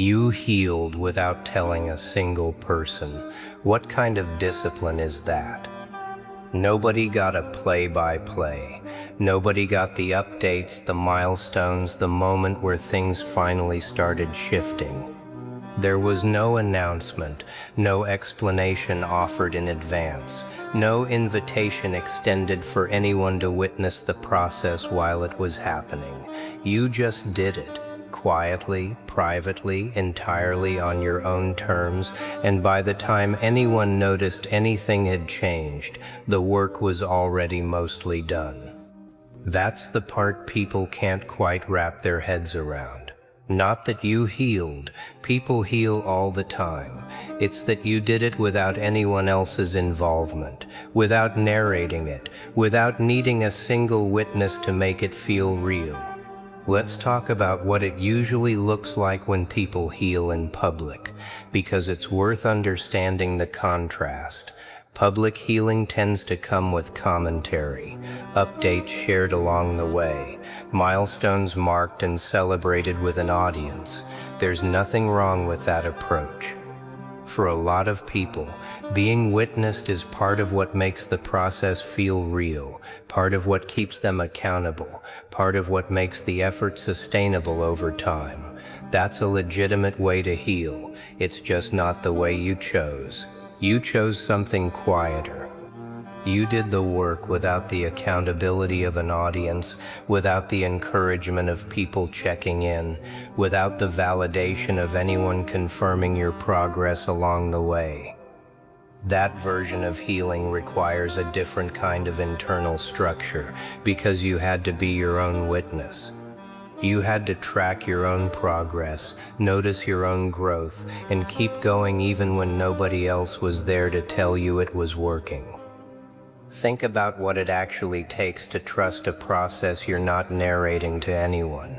You healed without telling a single person. What kind of discipline is that? Nobody got a play-by-play. Nobody got the updates, the milestones, the moment where things finally started shifting. There was no announcement, no explanation offered in advance, no invitation extended for anyone to witness the process while it was happening. You just did it. Quietly, privately, entirely on your own terms, and by the time anyone noticed anything had changed, the work was already mostly done. That's the part people can't quite wrap their heads around. Not that you healed. People heal all the time. It's that you did it without anyone else's involvement, without narrating it, without needing a single witness to make it feel real. Let's talk about what it usually looks like when people heal in public, because it's worth understanding the contrast. Public healing tends to come with commentary, updates shared along the way, milestones marked and celebrated with an audience. There's nothing wrong with that approach. For a lot of people, being witnessed is part of what makes the process feel real, part of what keeps them accountable, part of what makes the effort sustainable over time. That's a legitimate way to heal. It's just not the way you chose. You chose something quieter. You did the work without the accountability of an audience, without the encouragement of people checking in, without the validation of anyone confirming your progress along the way. That version of healing requires a different kind of internal structure, because you had to be your own witness. You had to track your own progress, notice your own growth, and keep going even when nobody else was there to tell you it was working. Think about what it actually takes to trust a process you're not narrating to anyone.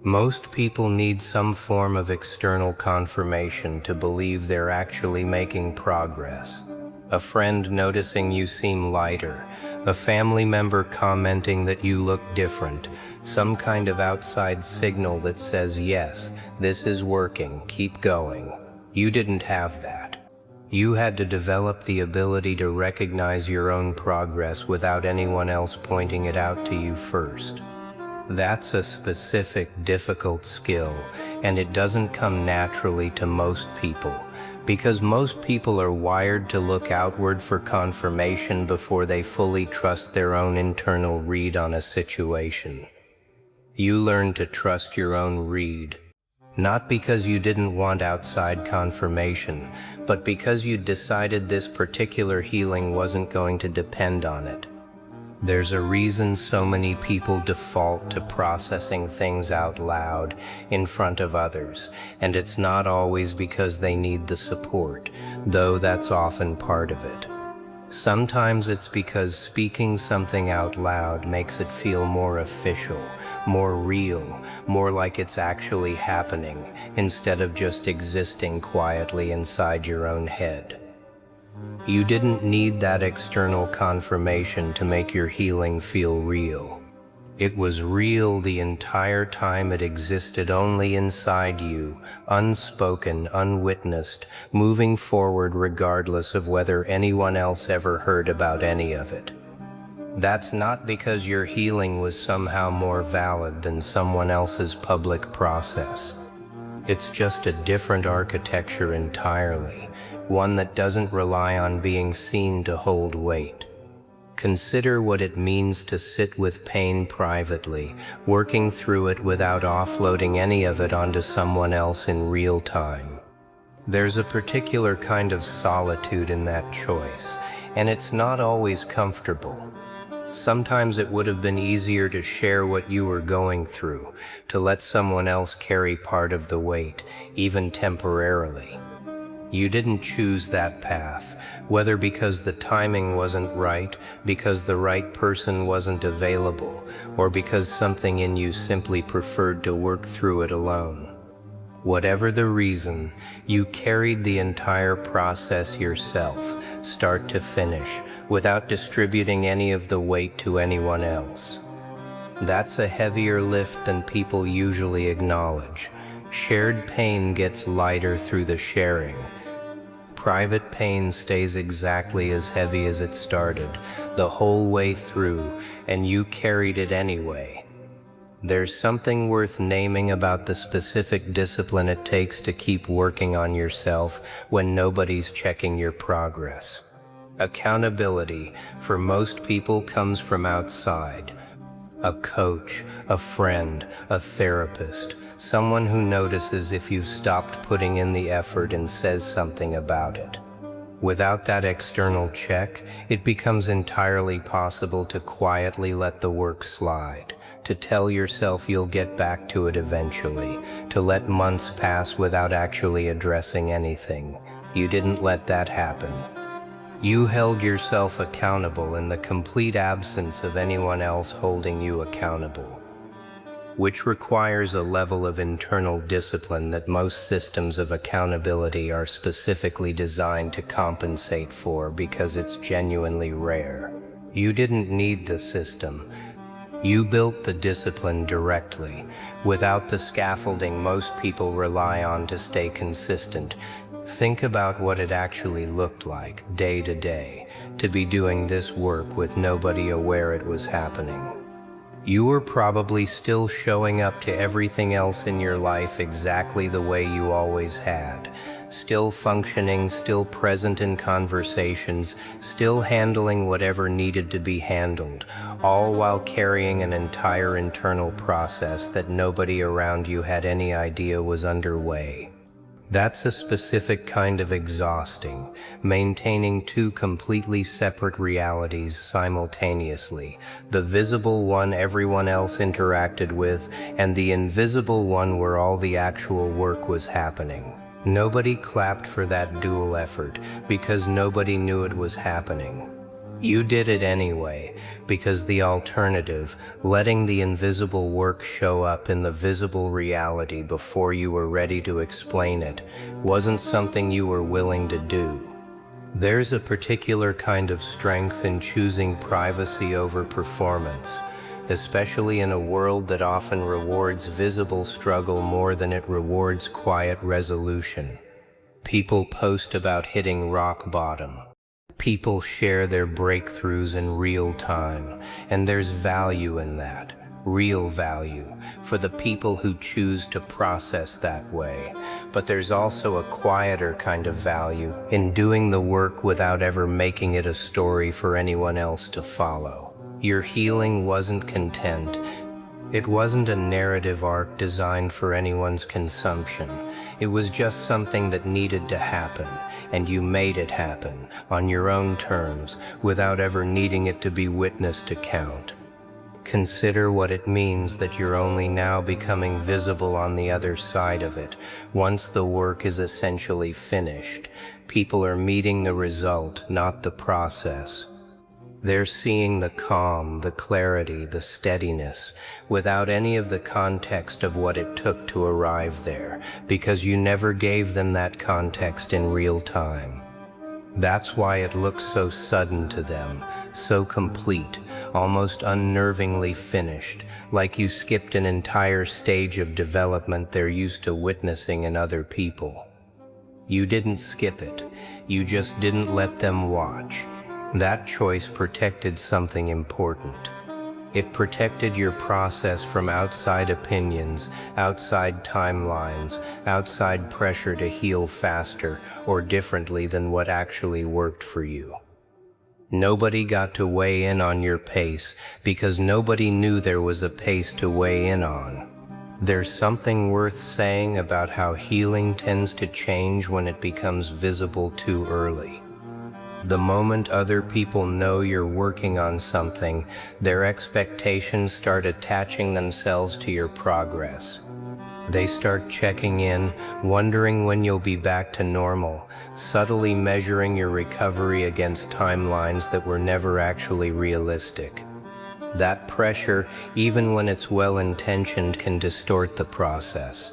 Most people need some form of external confirmation to believe they're actually making progress. A friend noticing you seem lighter, a family member commenting that you look different, some kind of outside signal that says, yes, this is working, keep going. You didn't have that. You had to develop the ability to recognize your own progress without anyone else pointing it out to you first. That's a specific, difficult skill, and it doesn't come naturally to most people, because most people are wired to look outward for confirmation before they fully trust their own internal read on a situation. You learn to trust your own read. Not because you didn't want outside confirmation, but because you decided this particular healing wasn't going to depend on it. There's a reason so many people default to processing things out loud in front of others, and it's not always because they need the support, though that's often part of it. Sometimes it's because speaking something out loud makes it feel more official, more real, more like it's actually happening, instead of just existing quietly inside your own head. You didn't need that external confirmation to make your healing feel real. It was real the entire time it existed only inside you, unspoken, unwitnessed, moving forward regardless of whether anyone else ever heard about any of it. That's not because your healing was somehow more valid than someone else's public process. It's just a different architecture entirely, one that doesn't rely on being seen to hold weight. Consider what it means to sit with pain privately, working through it without offloading any of it onto someone else in real time. There's a particular kind of solitude in that choice, and it's not always comfortable. Sometimes it would have been easier to share what you were going through, to let someone else carry part of the weight, even temporarily. You didn't choose that path, whether because the timing wasn't right, because the right person wasn't available, or because something in you simply preferred to work through it alone. Whatever the reason, you carried the entire process yourself, start to finish, without distributing any of the weight to anyone else. That's a heavier lift than people usually acknowledge. Shared pain gets lighter through the sharing. Private pain stays exactly as heavy as it started, the whole way through, and you carried it anyway. There's something worth naming about the specific discipline it takes to keep working on yourself when nobody's checking your progress. Accountability, for most people, comes from outside. A coach, a friend, a therapist, someone who notices if you've stopped putting in the effort and says something about it. Without that external check, it becomes entirely possible to quietly let the work slide, to tell yourself you'll get back to it eventually, to let months pass without actually addressing anything. You didn't let that happen. You held yourself accountable in the complete absence of anyone else holding you accountable, which requires a level of internal discipline that most systems of accountability are specifically designed to compensate for because it's genuinely rare. You didn't need the system. You built the discipline directly, without the scaffolding most people rely on to stay consistent. Think about what it actually looked like, day to day, to be doing this work with nobody aware it was happening. You were probably still showing up to everything else in your life exactly the way you always had, still functioning, still present in conversations, still handling whatever needed to be handled, all while carrying an entire internal process that nobody around you had any idea was underway. That's a specific kind of exhausting, maintaining two completely separate realities simultaneously, the visible one everyone else interacted with, and the invisible one where all the actual work was happening. Nobody clapped for that dual effort because nobody knew it was happening. You did it anyway, because the alternative, letting the invisible work show up in the visible reality before you were ready to explain it, wasn't something you were willing to do. There's a particular kind of strength in choosing privacy over performance, especially in a world that often rewards visible struggle more than it rewards quiet resolution. People post about hitting rock bottom. People share their breakthroughs in real time, and there's value in that, real value, for the people who choose to process that way. But there's also a quieter kind of value in doing the work without ever making it a story for anyone else to follow. Your healing wasn't content. It wasn't a narrative arc designed for anyone's consumption. It was just something that needed to happen, and you made it happen, on your own terms, without ever needing it to be witnessed to count. Consider what it means that you're only now becoming visible on the other side of it. Once the work is essentially finished, people are meeting the result, not the process. They're seeing the calm, the clarity, the steadiness, without any of the context of what it took to arrive there, because you never gave them that context in real time. That's why it looks so sudden to them, so complete, almost unnervingly finished, like you skipped an entire stage of development they're used to witnessing in other people. You didn't skip it, you just didn't let them watch. That choice protected something important. It protected your process from outside opinions, outside timelines, outside pressure to heal faster or differently than what actually worked for you. Nobody got to weigh in on your pace because nobody knew there was a pace to weigh in on. There's something worth saying about how healing tends to change when it becomes visible too early. The moment other people know you're working on something, their expectations start attaching themselves to your progress. They start checking in, wondering when you'll be back to normal, subtly measuring your recovery against timelines that were never actually realistic. That pressure, even when it's well-intentioned, can distort the process.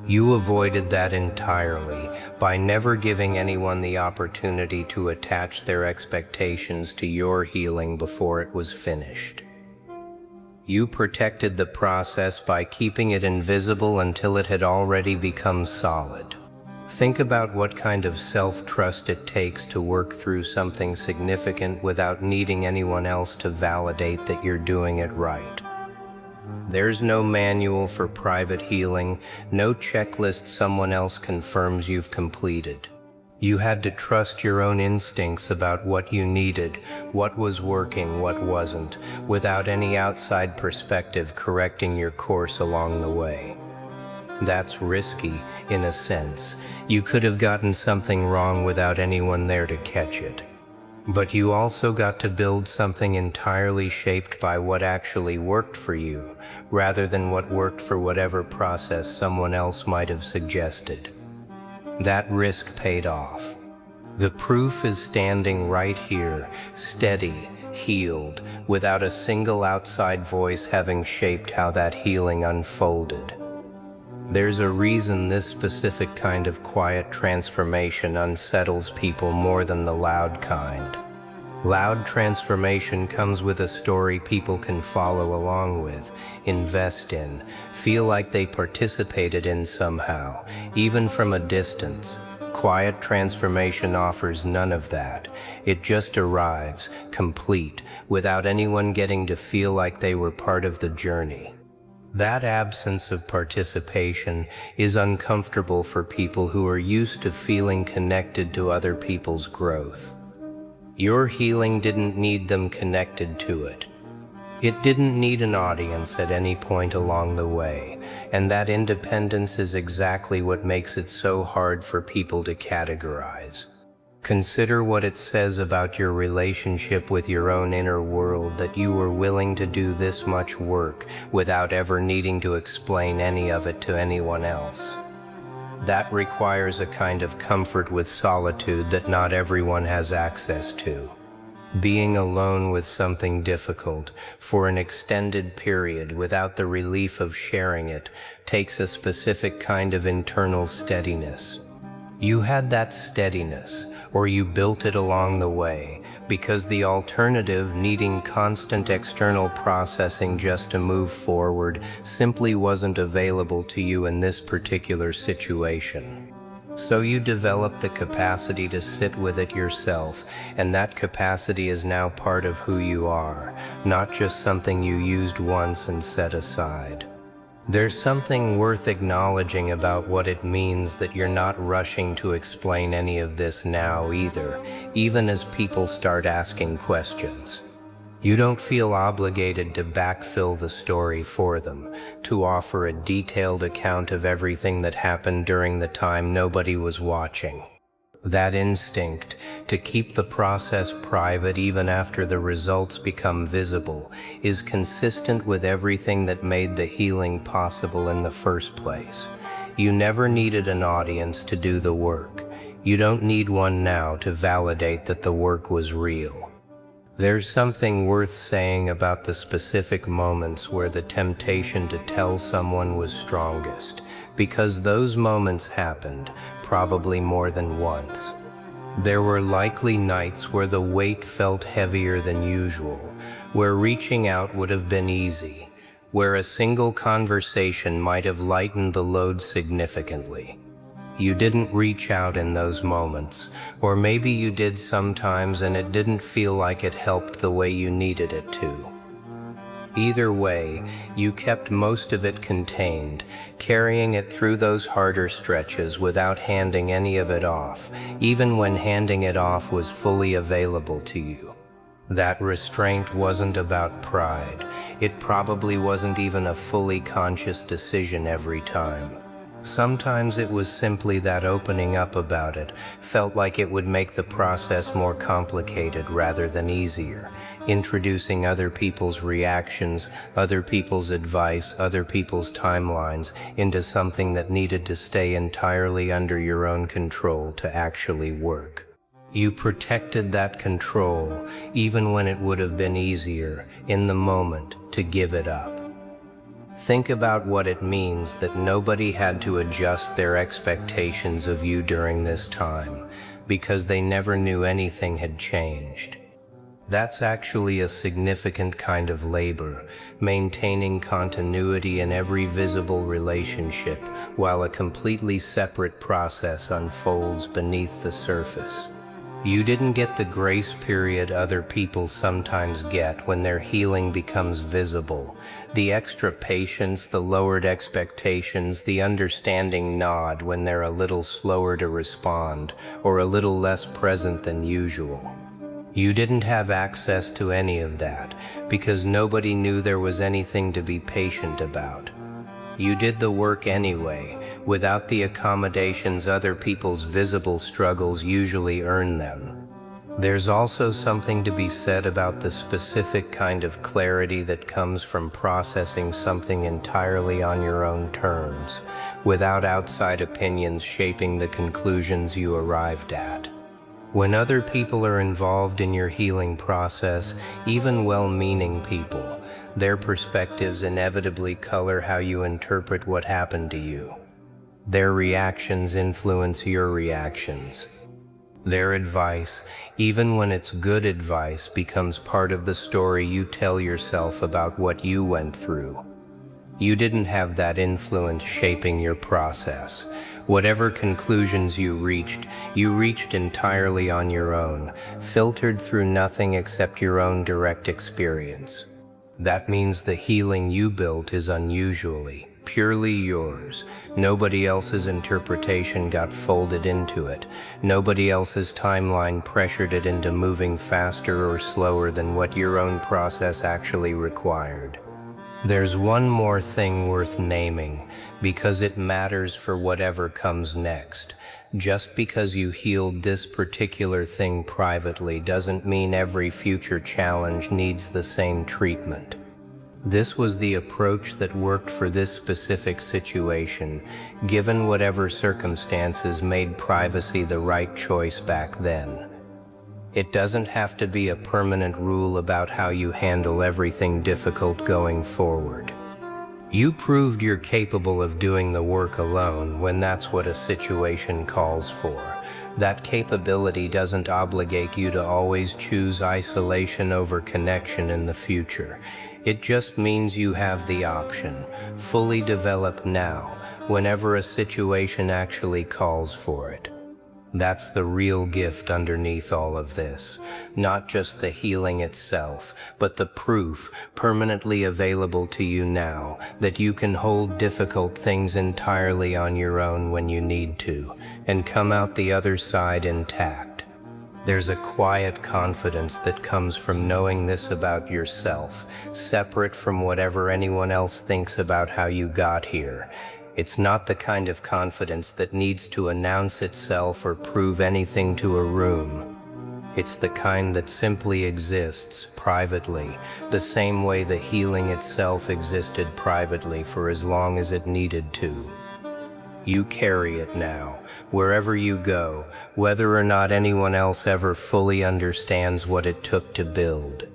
You avoided that entirely by never giving anyone the opportunity to attach their expectations to your healing before it was finished. You protected the process by keeping it invisible until it had already become solid. Think about what kind of self-trust it takes to work through something significant without needing anyone else to validate that you're doing it right. There's no manual for private healing, no checklist someone else confirms you've completed. You had to trust your own instincts about what you needed, what was working, what wasn't, without any outside perspective correcting your course along the way. That's risky, in a sense. You could have gotten something wrong without anyone there to catch it. But you also got to build something entirely shaped by what actually worked for you, rather than what worked for whatever process someone else might have suggested. That risk paid off. The proof is standing right here, steady, healed, without a single outside voice having shaped how that healing unfolded. There's a reason this specific kind of quiet transformation unsettles people more than the loud kind. Loud transformation comes with a story people can follow along with, invest in, feel like they participated in somehow, even from a distance. Quiet transformation offers none of that. It just arrives, complete, without anyone getting to feel like they were part of the journey. That absence of participation is uncomfortable for people who are used to feeling connected to other people's growth. Your healing didn't need them connected to it. It didn't need an audience at any point along the way, and that independence is exactly what makes it so hard for people to categorize. Consider what it says about your relationship with your own inner world that you were willing to do this much work without ever needing to explain any of it to anyone else. That requires a kind of comfort with solitude that not everyone has access to. Being alone with something difficult for an extended period without the relief of sharing it takes a specific kind of internal steadiness. You had that steadiness, or you built it along the way, because the alternative, needing constant external processing just to move forward, simply wasn't available to you in this particular situation. So you developed the capacity to sit with it yourself, and that capacity is now part of who you are, not just something you used once and set aside. There's something worth acknowledging about what it means that you're not rushing to explain any of this now either, even as people start asking questions. You don't feel obligated to backfill the story for them, to offer a detailed account of everything that happened during the time nobody was watching. That instinct to keep the process private even after the results become visible is consistent with everything that made the healing possible in the first place. You never needed an audience to do the work. You don't need one now to validate that the work was real. There's something worth saying about the specific moments where the temptation to tell someone was strongest, because those moments happened, probably more than once. There were likely nights where the weight felt heavier than usual, where reaching out would have been easy, where a single conversation might have lightened the load significantly. You didn't reach out in those moments, or maybe you did sometimes and it didn't feel like it helped the way you needed it to. Either way, you kept most of it contained, carrying it through those harder stretches without handing any of it off, even when handing it off was fully available to you. That restraint wasn't about pride. It probably wasn't even a fully conscious decision every time. Sometimes it was simply that opening up about it felt like it would make the process more complicated rather than easier, introducing other people's reactions, other people's advice, other people's timelines into something that needed to stay entirely under your own control to actually work. You protected that control, even when it would have been easier, in the moment, to give it up. Think about what it means that nobody had to adjust their expectations of you during this time, because they never knew anything had changed. That's actually a significant kind of labor, maintaining continuity in every visible relationship while a completely separate process unfolds beneath the surface. You didn't get the grace period other people sometimes get when their healing becomes visible. The extra patience, the lowered expectations, the understanding nod when they're a little slower to respond or a little less present than usual. You didn't have access to any of that because nobody knew there was anything to be patient about. You did the work anyway, without the accommodations other people's visible struggles usually earn them. There's also something to be said about the specific kind of clarity that comes from processing something entirely on your own terms, without outside opinions shaping the conclusions you arrived at. When other people are involved in your healing process, even well-meaning people, their perspectives inevitably color how you interpret what happened to you. Their reactions influence your reactions. Their advice, even when it's good advice, becomes part of the story you tell yourself about what you went through. You didn't have that influence shaping your process. Whatever conclusions you reached entirely on your own, filtered through nothing except your own direct experience. That means the healing you built is unusually, purely yours. Nobody else's interpretation got folded into it. Nobody else's timeline pressured it into moving faster or slower than what your own process actually required. There's one more thing worth naming, because it matters for whatever comes next. Just because you healed this particular thing privately doesn't mean every future challenge needs the same treatment. This was the approach that worked for this specific situation, given whatever circumstances made privacy the right choice back then. It doesn't have to be a permanent rule about how you handle everything difficult going forward. You proved you're capable of doing the work alone when that's what a situation calls for. That capability doesn't obligate you to always choose isolation over connection in the future. It just means you have the option, fully developed now, whenever a situation actually calls for it. That's the real gift underneath all of this, not just the healing itself, but the proof, permanently available to you now, that you can hold difficult things entirely on your own when you need to, and come out the other side intact. There's a quiet confidence that comes from knowing this about yourself, separate from whatever anyone else thinks about how you got here. It's not the kind of confidence that needs to announce itself or prove anything to a room. It's the kind that simply exists privately, the same way the healing itself existed privately for as long as it needed to. You carry it now, wherever you go, whether or not anyone else ever fully understands what it took to build.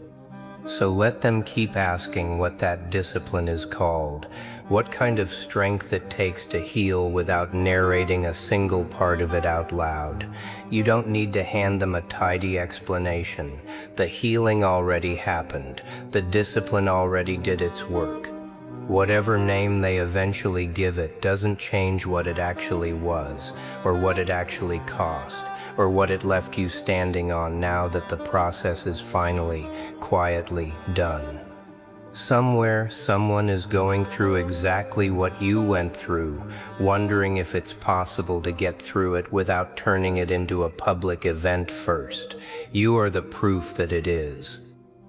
So let them keep asking what that discipline is called, what kind of strength it takes to heal without narrating a single part of it out loud. You don't need to hand them a tidy explanation. The healing already happened. The discipline already did its work. Whatever name they eventually give it doesn't change what it actually was, or what it actually cost, or what it left you standing on now that the process is finally, quietly done. Somewhere, someone is going through exactly what you went through, wondering if it's possible to get through it without turning it into a public event first. You are the proof that it is.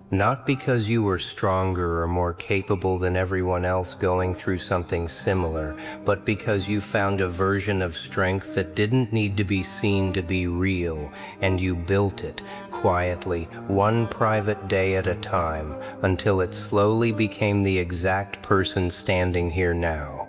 Not because you were stronger or more capable than everyone else going through something similar, but because you found a version of strength that didn't need to be seen to be real, and you built it, quietly, one private day at a time, until it slowly became the exact person standing here now.